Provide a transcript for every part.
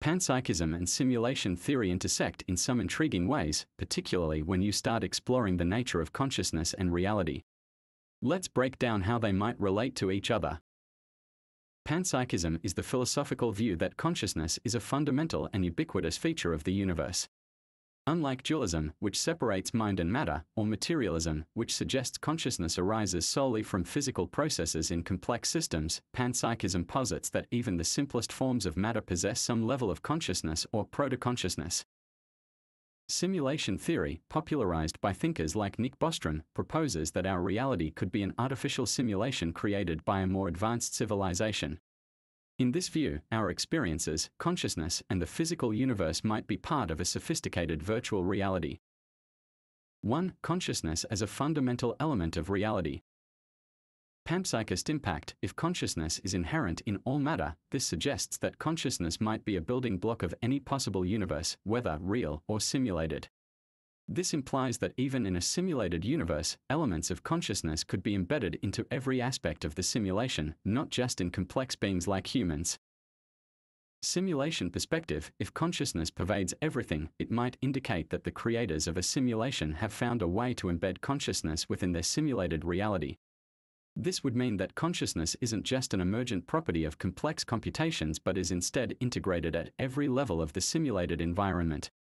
Panpsychism and simulation theory intersect in some intriguing ways, particularly when you start exploring the nature of consciousness and reality. Let's break down how they might relate to each other. Panpsychism is the philosophical view that consciousness is a fundamental and ubiquitous feature of the universe. Unlike dualism, which separates mind and matter, or materialism, which suggests consciousness arises solely from physical processes in complex systems, panpsychism posits that even the simplest forms of matter possess some level of consciousness or proto-consciousness. Simulation theory, popularized by thinkers like Nick Bostrom, proposes that our reality could be an artificial simulation created by a more advanced civilization. In this view, our experiences, consciousness, and the physical universe might be part of a sophisticated virtual reality. 1. Consciousness as a fundamental element of reality. Panpsychist impact. If consciousness is inherent in all matter, this suggests that consciousness might be a building block of any possible universe, whether real or simulated. This implies that even in a simulated universe, elements of consciousness could be embedded into every aspect of the simulation, not just in complex beings like humans. Simulation perspective. If consciousness pervades everything, it might indicate that the creators of a simulation have found a way to embed consciousness within their simulated reality. This would mean that consciousness isn't just an emergent property of complex computations but is instead integrated at every level of the simulated environment.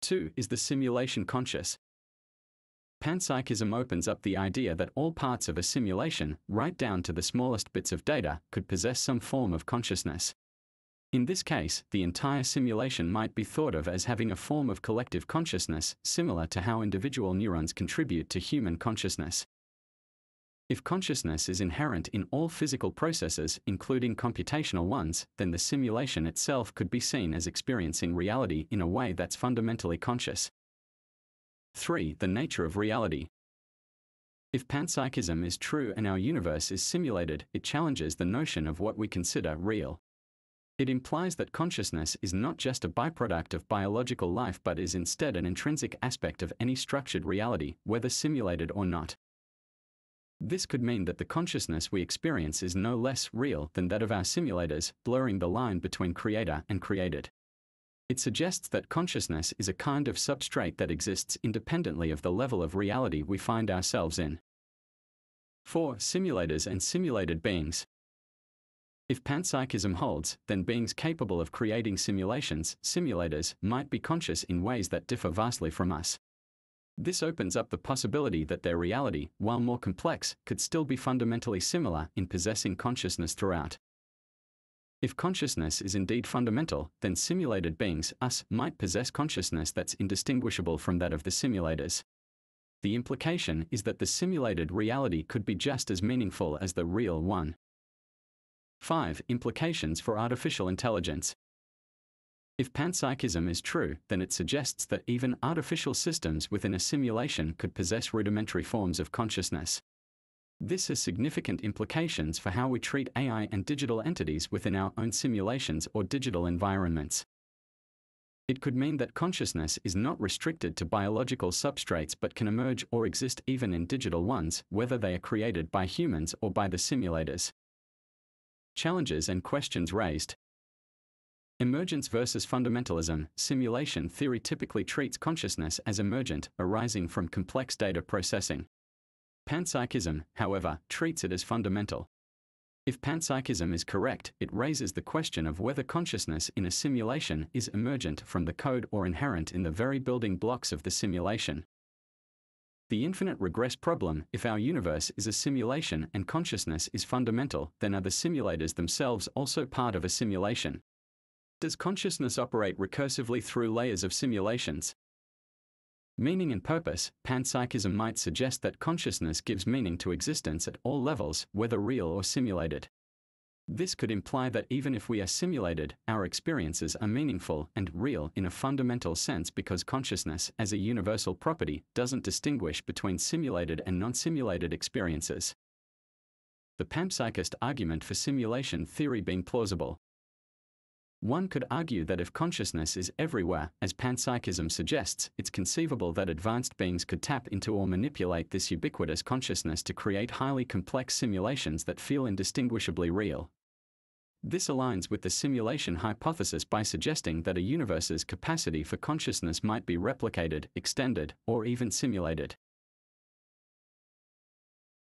2. Is the simulation conscious? Panpsychism opens up the idea that all parts of a simulation, right down to the smallest bits of data, could possess some form of consciousness. In this case, the entire simulation might be thought of as having a form of collective consciousness, similar to how individual neurons contribute to human consciousness. If consciousness is inherent in all physical processes, including computational ones, then the simulation itself could be seen as experiencing reality in a way that's fundamentally conscious. 3. The nature of reality. If panpsychism is true and our universe is simulated, it challenges the notion of what we consider real. It implies that consciousness is not just a byproduct of biological life but is instead an intrinsic aspect of any structured reality, whether simulated or not. This could mean that the consciousness we experience is no less real than that of our simulators, blurring the line between creator and created. It suggests that consciousness is a kind of substrate that exists independently of the level of reality we find ourselves in. 4. Simulators and simulated beings. If panpsychism holds, then beings capable of creating simulations, simulators, might be conscious in ways that differ vastly from us. This opens up the possibility that their reality, while more complex, could still be fundamentally similar in possessing consciousness throughout. If consciousness is indeed fundamental, then simulated beings, us, might possess consciousness that's indistinguishable from that of the simulators. The implication is that the simulated reality could be just as meaningful as the real one. 5. Implications for artificial intelligence. If panpsychism is true, then it suggests that even artificial systems within a simulation could possess rudimentary forms of consciousness. This has significant implications for how we treat AI and digital entities within our own simulations or digital environments. It could mean that consciousness is not restricted to biological substrates but can emerge or exist even in digital ones, whether they are created by humans or by the simulators. Challenges and questions raised. Emergence versus fundamentalism. Simulation theory typically treats consciousness as emergent, arising from complex data processing. Panpsychism, however, treats it as fundamental. If panpsychism is correct, it raises the question of whether consciousness in a simulation is emergent from the code or inherent in the very building blocks of the simulation. The infinite regress problem. If our universe is a simulation and consciousness is fundamental, then are the simulators themselves also part of a simulation? Does consciousness operate recursively through layers of simulations? Meaning and purpose. Panpsychism might suggest that consciousness gives meaning to existence at all levels, whether real or simulated. This could imply that even if we are simulated, our experiences are meaningful and real in a fundamental sense because consciousness, as a universal property, doesn't distinguish between simulated and non-simulated experiences. The panpsychist argument for simulation theory being plausible. One could argue that if consciousness is everywhere, as panpsychism suggests, it's conceivable that advanced beings could tap into or manipulate this ubiquitous consciousness to create highly complex simulations that feel indistinguishably real. This aligns with the simulation hypothesis by suggesting that a universe's capacity for consciousness might be replicated, extended, or even simulated.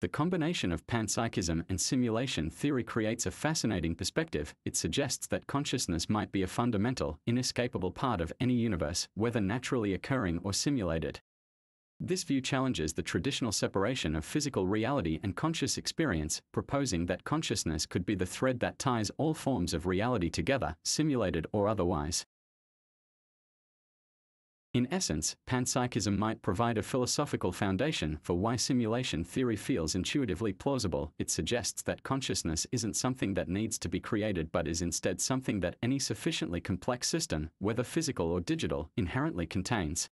The combination of panpsychism and simulation theory creates a fascinating perspective. It suggests that consciousness might be a fundamental, inescapable part of any universe, whether naturally occurring or simulated. This view challenges the traditional separation of physical reality and conscious experience, proposing that consciousness could be the thread that ties all forms of reality together, simulated or otherwise. In essence, panpsychism might provide a philosophical foundation for why simulation theory feels intuitively plausible. It suggests that consciousness isn't something that needs to be created but is instead something that any sufficiently complex system, whether physical or digital, inherently contains.